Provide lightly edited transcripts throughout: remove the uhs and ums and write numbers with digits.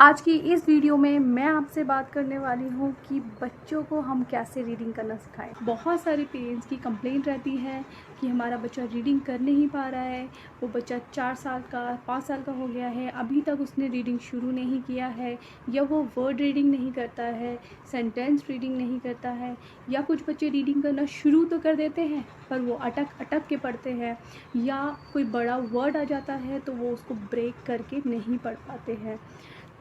आज की इस वीडियो में मैं आपसे बात करने वाली हूँ कि बच्चों को हम कैसे रीडिंग करना सिखाएं। बहुत सारे पेरेंट्स की कंप्लेंट रहती है कि हमारा बच्चा रीडिंग कर नहीं पा रहा है। वो बच्चा 4 साल का 5 साल का हो गया है, अभी तक उसने रीडिंग शुरू नहीं किया है, या वो वर्ड रीडिंग नहीं करता है, सेंटेंस रीडिंग नहीं करता है, या कुछ बच्चे रीडिंग करना शुरू तो कर देते हैं पर वो अटक अटक के पढ़ते हैं, या कोई बड़ा वर्ड आ जाता है तो वो उसको ब्रेक करके नहीं पढ़ पाते हैं।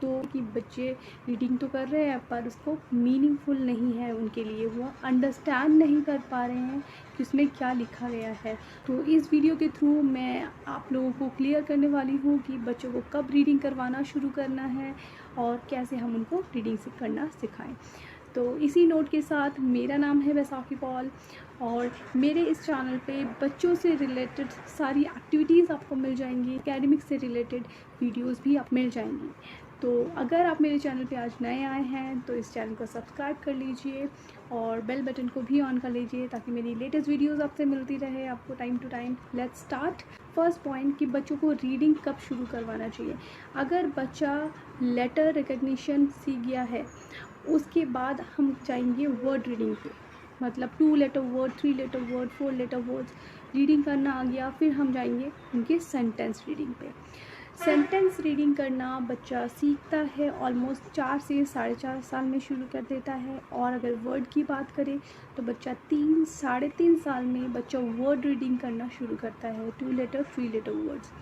तो कि बच्चे रीडिंग तो कर रहे हैं पर उसको मीनिंगफुल नहीं है उनके लिए, वो अंडरस्टैंड नहीं कर पा रहे हैं कि उसमें क्या लिखा गया है। तो इस वीडियो के थ्रू मैं आप लोगों को क्लियर करने वाली हूँ कि बच्चों को कब रीडिंग करवाना शुरू करना है और कैसे हम उनको रीडिंग करना सिखाएं। तो इसी नोट के साथ मेरा नाम है वैसाखी पॉल और मेरे इस चैनल पे बच्चों से रिलेटेड सारी एक्टिविटीज़ आपको मिल जाएंगी, एकेडमिक्स से रिलेटेड वीडियोस भी आप मिल जाएंगी। तो अगर आप मेरे चैनल पे आज नए आए हैं तो इस चैनल को सब्सक्राइब कर लीजिए और बेल बटन को भी ऑन कर लीजिए ताकि मेरी लेटेस्ट वीडियोस आपसे मिलती रहे आपको time to time. Let's start. First point कि बच्चों को रीडिंग कब शुरू करवाना चाहिए। अगर बच्चा लेटर रिकग्निशन सीख गया है उसके बाद हम जाएंगे वर्ड रीडिंग पे, मतलब 2 letter word, 3 letter word, 4 letter words reading करना आ गया। फिर हम जाएंगे उनके सेंटेंस रीडिंग पे। सेंटेंस रीडिंग करना बच्चा सीखता है ऑलमोस्ट 4 से 4.5 साल में शुरू कर देता है। और अगर वर्ड की बात करें तो बच्चा 3-3.5 साल में बच्चा वर्ड रीडिंग करना शुरू करता है, 2 लेटर 3 लेटर वर्ड्स।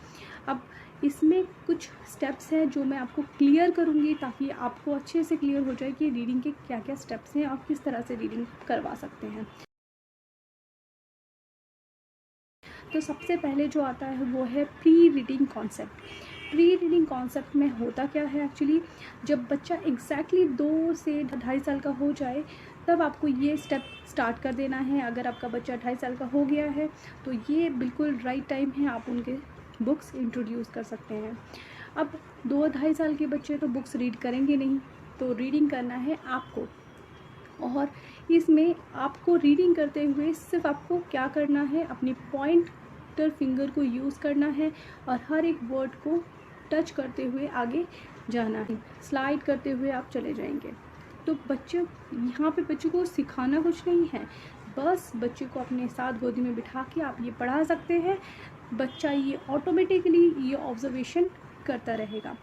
अब इसमें कुछ स्टेप्स हैं जो मैं आपको क्लियर करूँगी ताकि आपको अच्छे से क्लियर हो जाए कि रीडिंग के क्या क्या स्टेप्स हैं और किस तरह से रीडिंग करवा सकते हैं। तो सबसे पहले जो आता है वो है pre reading concept. Pre reading concept में होता क्या है एक्चुअली, जब बच्चा एग्जैक्टली 2 से 2.5 साल का हो जाए तब आपको ये स्टेप स्टार्ट कर देना है। अगर आपका बच्चा 2.5 साल का हो गया है तो ये बिल्कुल राइट टाइम है, आप उनके बुक्स इंट्रोड्यूस कर सकते हैं। अब 2-2.5 साल के बच्चे तो बुक्स रीड करेंगे नहीं, तो रीडिंग करना है आपको। और इसमें आपको रीडिंग करते हुए सिर्फ आपको क्या करना है, अपनी पॉइंटर फिंगर को यूज़ करना है और हर एक वर्ड को टच करते हुए आगे जाना है, स्लाइड करते हुए आप चले जाएंगे। तो बच्चे यहाँ पे बच्चों को सिखाना कुछ नहीं है, बस बच्चे को अपने साथ गोदी में बिठा के आप ये पढ़ा सकते हैं। बच्चा ये ऑटोमेटिकली ये ऑब्जर्वेशन करता रहेगा।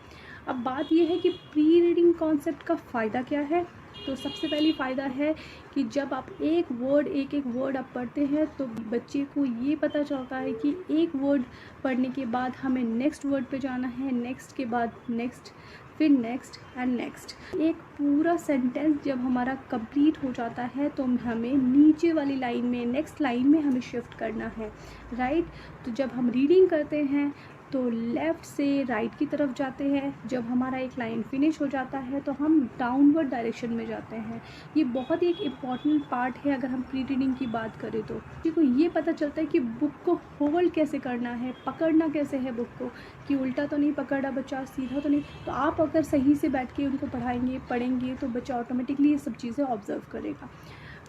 अब बात ये है कि प्री रीडिंग कॉन्सेप्ट का फ़ायदा क्या है। तो सबसे पहली फ़ायदा है कि जब आप एक वर्ड आप पढ़ते हैं तो बच्चे को ये पता चलता है कि एक वर्ड पढ़ने के बाद हमें नेक्स्ट वर्ड पे जाना है, नेक्स्ट के बाद नेक्स्ट, फिर नेक्स्ट एंड नेक्स्ट। एक पूरा सेंटेंस जब हमारा कंप्लीट हो जाता है तो हमें नीचे वाली लाइन में, नेक्स्ट लाइन में हमें शिफ्ट करना है, राइट। तो जब हम रीडिंग करते हैं तो लेफ़्ट से राइट की तरफ जाते हैं, जब हमारा एक लाइन फिनिश हो जाता है तो हम डाउनवर्ड डायरेक्शन में जाते हैं। ये बहुत ही एक इम्पॉर्टेंट पार्ट है अगर हम प्री रीडिंग की बात करें तो। क्योंकि ये पता चलता है कि बुक को होल्ड कैसे करना है, पकड़ना कैसे है बुक को, कि उल्टा तो नहीं पकड़ा बच्चा, सीधा तो नहीं। तो आप अगर सही से बैठ के उनको पढ़ेंगे तो बच्चा ऑटोमेटिकली ये सब चीज़ें ऑब्जर्व करेगा।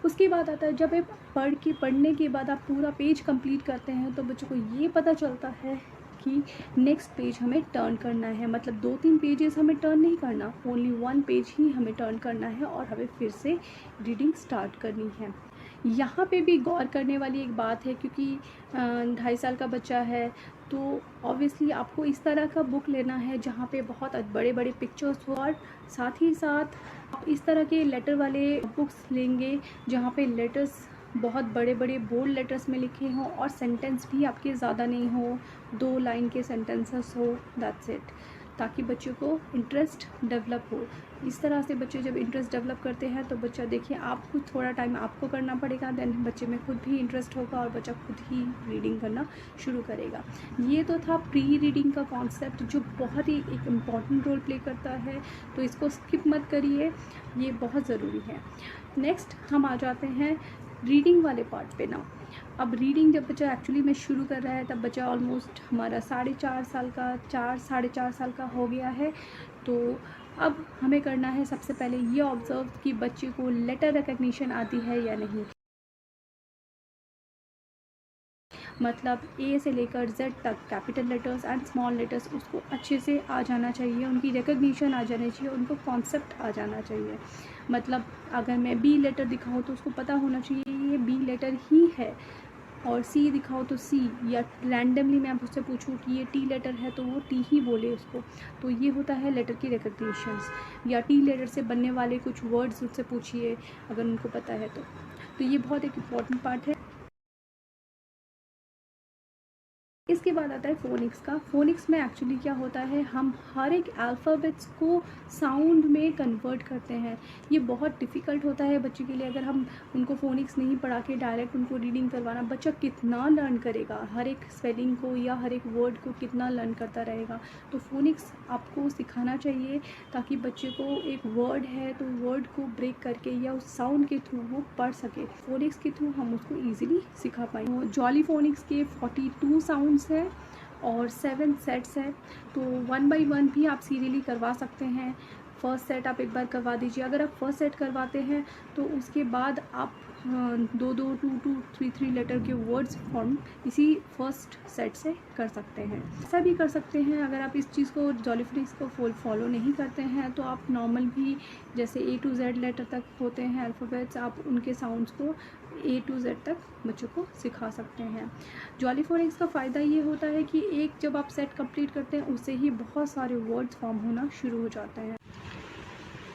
उसके बाद आता है जब आप पढ़ने के बाद आप पूरा पेज कंप्लीट करते हैं तो बच्चों को ये पता चलता है कि नेक्स्ट पेज हमें टर्न करना है, मतलब 2-3 पेजेस हमें टर्न नहीं करना, ओनली 1 पेज ही हमें टर्न करना है और हमें फिर से रीडिंग स्टार्ट करनी है। यहाँ पे भी गौर करने वाली एक बात है, क्योंकि 2.5 साल का बच्चा है तो ऑब्वियसली आपको इस तरह का बुक लेना है जहाँ पे बहुत बड़े बड़े पिक्चर्स हो, और साथ ही साथ आप इस तरह के लेटर वाले बुक्स लेंगे जहाँ पे लेटर्स बहुत बड़े बड़े बोल्ड लेटर्स में लिखे हों और सेंटेंस भी आपके ज़्यादा नहीं हो, 2 लाइन के सेंटेंसेस हो, दैट्स इट, ताकि बच्चों को इंटरेस्ट डेवलप हो। इस तरह से बच्चे जब इंटरेस्ट डेवलप करते हैं तो बच्चा, देखिए आपको थोड़ा टाइम आपको करना पड़ेगा, देन बच्चे में खुद भी इंटरेस्ट होगा और बच्चा खुद ही रीडिंग करना शुरू करेगा। ये तो था प्री रीडिंग का कॉन्सेप्ट जो बहुत ही एक इम्पॉर्टेंट रोल प्ले करता है, तो इसको स्किप मत करिए, ये बहुत ज़रूरी है। नेक्स्ट हम आ जाते हैं रीडिंग वाले पार्ट पे ना। अब रीडिंग जब बच्चा एक्चुअली में शुरू कर रहा है तब बच्चा ऑलमोस्ट हमारा 4.5 साल का, 4-4.5 साल का हो गया है। तो अब हमें करना है सबसे पहले ये ऑब्ज़र्व कि बच्चे को लेटर रिकग्निशन आती है या नहीं। मतलब ए से लेकर जेड तक capital letters and small letters उसको अच्छे से आ जाना चाहिए, उनकी रिकग्निशन आ जानी चाहिए, उनको कॉन्सेप्ट आ जाना चाहिए। मतलब अगर मैं बी लेटर दिखाऊँ तो उसको पता होना चाहिए ये बी लेटर ही है, और सी दिखाओ तो सी, या रैंडमली मैं उससे पूछूं कि ये टी लेटर है तो वो टी ही बोले उसको। तो ये होता है लेटर की रिकग्निशंस। या टी लेटर से बनने वाले कुछ वर्ड्स उससे पूछिए अगर उनको पता है तो ये बहुत एक इम्पॉर्टेंट पार्ट है। इसके बाद आता है फोनिक्स का। फोनिक्स में एक्चुअली क्या होता है, हम हर एक अल्फ़ाबेट्स को साउंड में कन्वर्ट करते हैं। ये बहुत डिफ़िकल्ट होता है बच्चे के लिए। अगर हम उनको फोनिक्स नहीं पढ़ा के डायरेक्ट उनको रीडिंग करवाना, बच्चा कितना लर्न करेगा, हर एक स्पेलिंग को या हर एक वर्ड को कितना लर्न करता रहेगा। तो फोनिक्स आपको सिखाना चाहिए ताकि बच्चे को एक वर्ड है तो वर्ड को ब्रेक करके या उस साउंड के थ्रू वो पढ़ सके। फोनिक्स के थ्रू हम उसको ईजिली सिखा पाएंगे। जॉली फोनिक्स के 42 साउंड्स है और 7 सेट्स है, तो 1 बाई 1 भी आप सीरियली करवा सकते हैं। फर्स्ट सेट आप एक बार करवा दीजिए। अगर आप फर्स्ट सेट करवाते हैं तो उसके बाद आप 2-2, 2-2, 3-3 लेटर के वर्ड्स फॉर्म इसी फर्स्ट सेट से कर सकते हैं। ऐसा भी कर सकते हैं अगर आप इस चीज़ को जॉली फोनिक्स को फॉलो नहीं करते हैं तो आप नॉर्मल भी जैसे A to Z लेटर तक होते हैं अल्फ़ाबेट्स, आप उनके साउंड्स को A to Z तक बच्चों को सिखा सकते हैं। जॉली फोनिक्स का फ़ायदा ये होता है कि एक जब आप सेट कंप्लीट करते हैं उससे ही बहुत सारे वर्ड्स फॉर्म होना शुरू हो जाते हैं।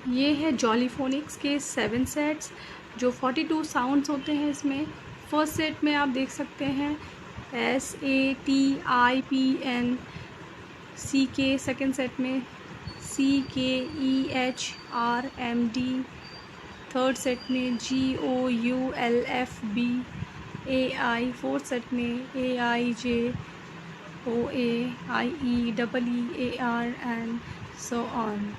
ये है जॉली फोनिक्स के 7 सेट्स जो 42 साउंड्स होते हैं इसमें। फर्स्ट सेट में आप देख सकते हैं SATIPN, CK, सेकेंड सेट में CKEHRMD, थर्ड सेट में GOULFBAI, फोर्थ सेट में AIJOAIEEEAR एंड सो ऑन।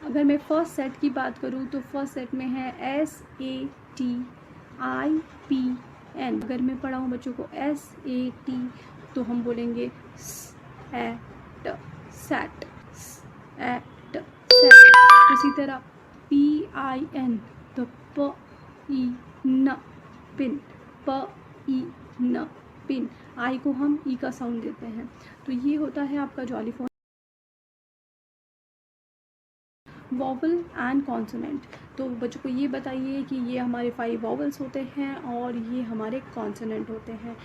अगर मैं फ़र्स्ट सेट की बात करूँ तो फर्स्ट सेट में है SATIPN। अगर मैं पढ़ाऊँ बच्चों को SAT तो हम बोलेंगे SAT, SAT, SAT, SAT। उसी तरह PIN तो PIN, पिन, PIN, पिन। आई को हम ई का साउंड देते हैं। तो ये होता है आपका jolly phone. Vowel and consonant, तो बच्चों को ये बताइए कि ये हमारे 5 वॉवल्स होते हैं और ये हमारे कॉन्सोनेंट होते हैं।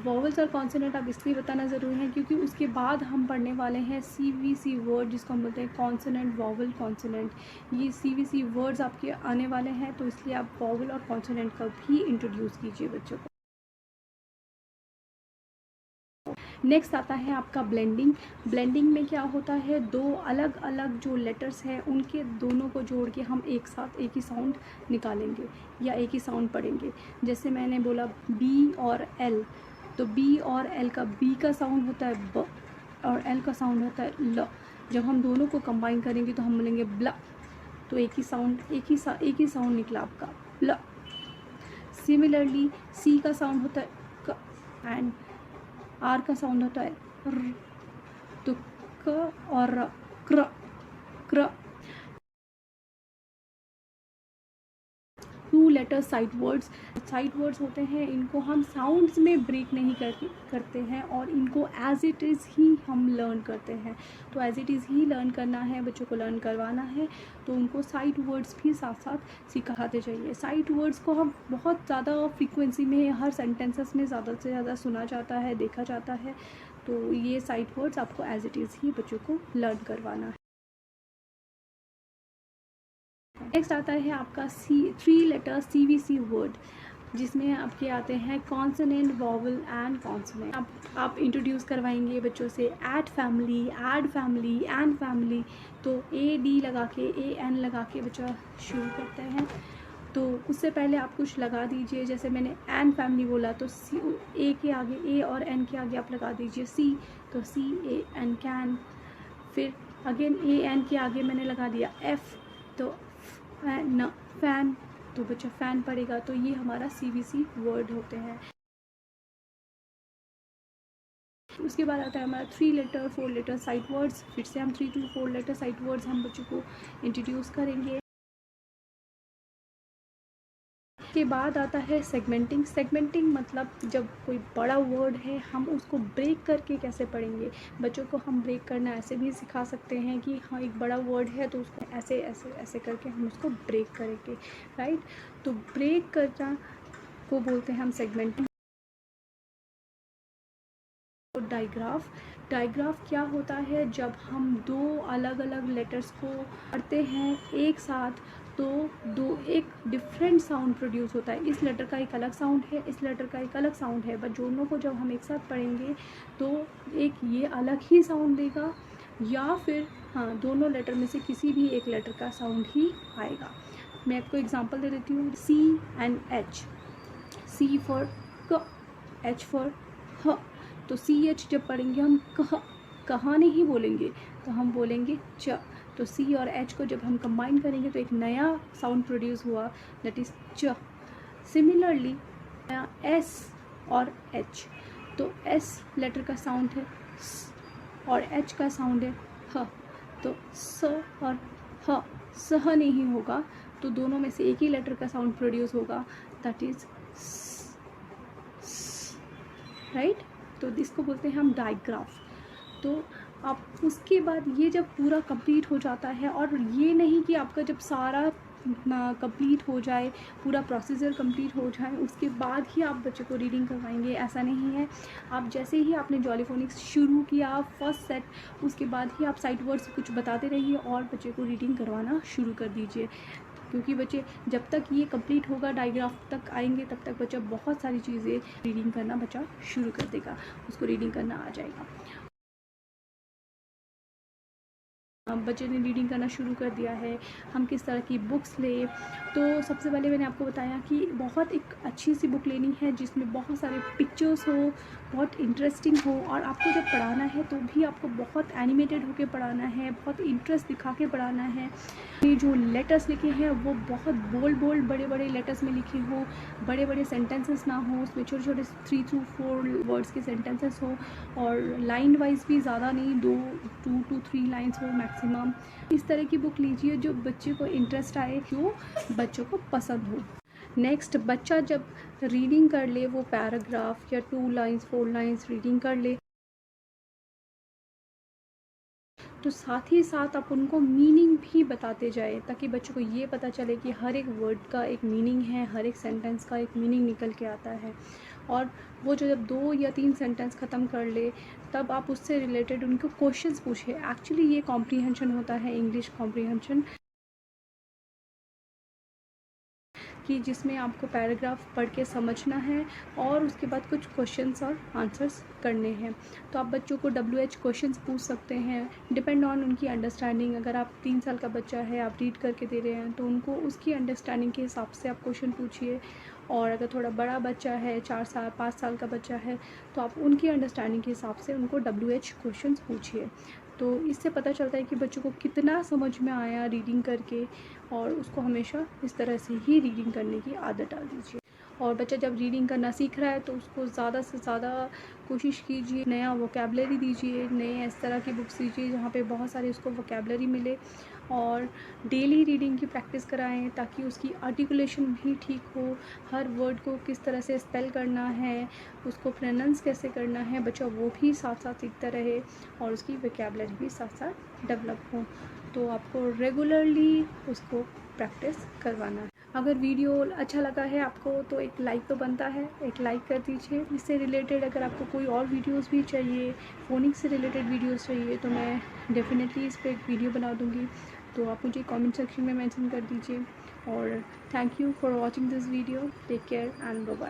वॉवल्स और कॉन्सोनेंट अब इसलिए बताना ज़रूरी है क्योंकि उसके बाद हम पढ़ने वाले हैं CVC वर्ड जिसको हम बोलते हैं कॉन्सोनेंट, वॉवल, कॉन्सोनेंट। ये CVC वर्ड्स आपके आने वाले हैं तो इसलिए आप वॉवल और कॉन्सोनेंट का भी इंट्रोड्यूस कीजिए बच्चों को। नेक्स्ट आता है आपका ब्लेंडिंग। ब्लेंडिंग में क्या होता है, दो अलग अलग जो लेटर्स हैं उनके दोनों को जोड़ के हम एक साथ एक ही साउंड निकालेंगे या एक ही साउंड पढ़ेंगे। जैसे मैंने बोला B और L, तो B और L का B का साउंड होता है ब और L का साउंड होता है ल। जब हम दोनों को कंबाइन करेंगे तो हम बोलेंगे ब्ल, तो एक ही साउंड निकला आपका ब्ल। सिमिलरली C का साउंड होता है क एंड R का साउंड होता है र, तो क और र, क्र, क्र। 2 लेटर साइड वर्ड्स होते हैं, इनको हम साउंड्स में ब्रेक नहीं करते हैं और इनको एज इट इज़ ही हम लर्न करते हैं। तो एज इट इज़ ही लर्न करना है, बच्चों को लर्न करवाना है तो उनको साइड वर्ड्स भी साथ साथ सिखाते जाइए। साइड वर्ड्स को हम बहुत ज़्यादा फ्रीक्वेंसी में हर सेंटेंसेस में ज़्यादा से ज़्यादा सुना जाता है, देखा जाता है, तो ये साइड वर्ड्स आपको एज इट इज़ ही बच्चों को लर्न करवाना है। नेक्स्ट आता है आपका 3 लेटर CVC वर्ड जिसमें आपके आते हैं कॉन्सोनेंट, वॉवल एंड कॉन्सोनेंट। आप इंट्रोड्यूस करवाएंगे बच्चों से ऐड फैमिली, एंड फैमिली, तो AD लगा के AN लगा के बच्चा शुरू करते हैं। तो उससे पहले आप कुछ लगा दीजिए, जैसे मैंने एन फैमिली बोला तो A के आगे, A और N के आगे आप लगा दीजिए C, तो CAN कैन। फिर अगेन AN के आगे मैंने लगा दिया F, तो फैन, तो बच्चा फ़ैन पढ़ेगा। तो ये हमारा CVC वर्ड होते हैं। उसके बाद आता है हमारा 3 लेटर 4 लेटर साइट वर्ड्स। फिर से हम 3 to 4 लेटर साइट वर्ड्स हम बच्चों को इंट्रोड्यूस करेंगे। के बाद आता है सेगमेंटिंग। सेगमेंटिंग मतलब जब कोई बड़ा वर्ड है हम उसको ब्रेक करके कैसे पढ़ेंगे। बच्चों को हम ब्रेक करना ऐसे भी सिखा सकते हैं कि हाँ एक बड़ा वर्ड है तो उसको ऐसे ऐसे ऐसे करके हम उसको ब्रेक करेंगे, राइट। तो ब्रेक करना को बोलते हैं हम सेगमेंटिंग। डाइग्राफ। डाइग्राफ क्या होता है, जब हम दो अलग अलग लेटर्स को पढ़ते हैं एक साथ तो एक डिफरेंट साउंड प्रोड्यूस होता है। इस लेटर का एक अलग साउंड है, इस लेटर का एक अलग साउंड है, बट दोनों को जब हम एक साथ पढ़ेंगे तो एक ये अलग ही साउंड देगा, या फिर हाँ दोनों लेटर में से किसी भी एक लेटर का साउंड ही आएगा। मैं आपको एग्जांपल दे देती हूँ। C and H। C for क, H फॉर ह। तो CH जब पढ़ेंगे हम कहाँ नहीं बोलेंगे, तो हम बोलेंगे च। तो C और H को जब हम कंबाइन करेंगे तो एक नया साउंड प्रोड्यूस हुआ, दैट इज़ च। सिमिलरली S और H। तो S लेटर का साउंड है स और H का साउंड है ह। तो स और ह सह नहीं होगा, तो दोनों में से एक ही लेटर का साउंड प्रोड्यूस होगा, दैट इज़ राइट। तो इसको बोलते हैं हम डाइग्राफ। तो आप उसके बाद ये जब पूरा कंप्लीट हो जाता है, और ये नहीं कि आपका जब सारा कंप्लीट हो जाए, पूरा प्रोसीजर कंप्लीट हो जाए उसके बाद ही आप बच्चे को रीडिंग करवाएंगे, ऐसा नहीं है। आप जैसे ही आपने जॉलीफोनिक्स शुरू किया फर्स्ट सेट, उसके बाद ही आप साइट वर्ड्स कुछ बताते रहिए और बच्चे को रीडिंग करवाना शुरू कर दीजिए, क्योंकि बच्चे जब तक ये कंप्लीट होगा डायग्राफ तक आएंगे तब तक बच्चा बहुत सारी चीज़ें रीडिंग करना बच्चा शुरू कर देगा, उसको रीडिंग करना आ जाएगा। बच्चे ने रीडिंग करना शुरू कर दिया है, हम किस तरह की बुक्स लें। तो सबसे पहले मैंने आपको बताया कि बहुत एक अच्छी सी बुक लेनी है जिसमें बहुत सारे पिक्चर्स हो, बहुत इंटरेस्टिंग हो, और आपको जब पढ़ाना है तो भी आपको बहुत एनिमेटेड होकर पढ़ाना है, बहुत इंटरेस्ट दिखा के पढ़ाना है। ये जो लेटर्स लिखे हैं वो बहुत बोल्ड बड़े बड़े लेटर्स में लिखे हो, बड़े बड़े सेंटेंसेस ना हो, उसमें छोटे छोटे 3 to 4 वर्ड्स के सेंटेंसेस हो, और लाइन वाइज भी ज़्यादा नहीं, 2 to 3 लाइन्स हो मैक्सिमम। इस तरह की बुक लीजिए जो बच्चे को इंटरेस्ट आए, जो बच्चों को पसंद हो। नेक्स्ट, बच्चा जब रीडिंग कर ले वो पैराग्राफ या 2 लाइन्स 4 लाइन्स रीडिंग कर ले, तो साथ ही साथ आप उनको मीनिंग भी बताते जाए, ताकि बच्चों को ये पता चले कि हर एक वर्ड का एक मीनिंग है, हर एक सेंटेंस का एक मीनिंग निकल के आता है। और वो जो जब 2 या 3 सेंटेंस ख़त्म कर ले तब आप उससे रिलेटेड उनको क्वेश्चंस पूछे। एक्चुअली ये कॉम्प्रीहेंशन होता है, इंग्लिश कॉम्प्रीहेंशन, कि जिसमें आपको पैराग्राफ पढ़ के समझना है और उसके बाद कुछ क्वेश्चंस और आंसर्स करने हैं। तो आप बच्चों को WH क्वेश्चंस पूछ सकते हैं, डिपेंड ऑन उनकी अंडरस्टैंडिंग। अगर आप 3 साल का बच्चा है, आप रीड करके दे रहे हैं, तो उनको उसकी अंडरस्टैंडिंग के हिसाब से आप क्वेश्चन पूछिए। और अगर थोड़ा बड़ा बच्चा है, 4 साल 5 साल का बच्चा है, तो आप उनकी अंडरस्टैंडिंग के हिसाब से उनको WH क्वेश्चंस पूछिए। तो इससे पता चलता है कि बच्चों को कितना समझ में आया रीडिंग करके, और उसको हमेशा इस तरह से ही रीडिंग करने की आदत डाल दीजिए। और बच्चा जब रीडिंग करना सीख रहा है तो उसको ज़्यादा से ज़्यादा कोशिश कीजिए, नया वोकैबलरी दीजिए, नए इस तरह की बुक्स दीजिए जहाँ पे बहुत सारी उसको वोकैबलरी मिले, और डेली रीडिंग की प्रैक्टिस कराएं ताकि उसकी आर्टिकुलेशन भी ठीक हो, हर वर्ड को किस तरह से स्पेल करना है, उसको प्रोनाउंस कैसे करना है, बच्चा वो भी साथ साथ सीखता रहे और उसकी वोकैबलरी भी साथ साथ डेवलप हो। तो आपको रेगुलरली उसको प्रैक्टिस करवाना है। अगर वीडियो अच्छा लगा है आपको तो एक लाइक तो बनता है, एक लाइक कर दीजिए। इससे रिलेटेड अगर आपको कोई और वीडियोस भी चाहिए, फोनिक्स से रिलेटेड वीडियोस चाहिए, तो मैं डेफिनेटली इस पर एक वीडियो बना दूँगी, तो आप मुझे कमेंट सेक्शन में मेंशन कर दीजिए। और thank you for watching this video. Take care and bye bye.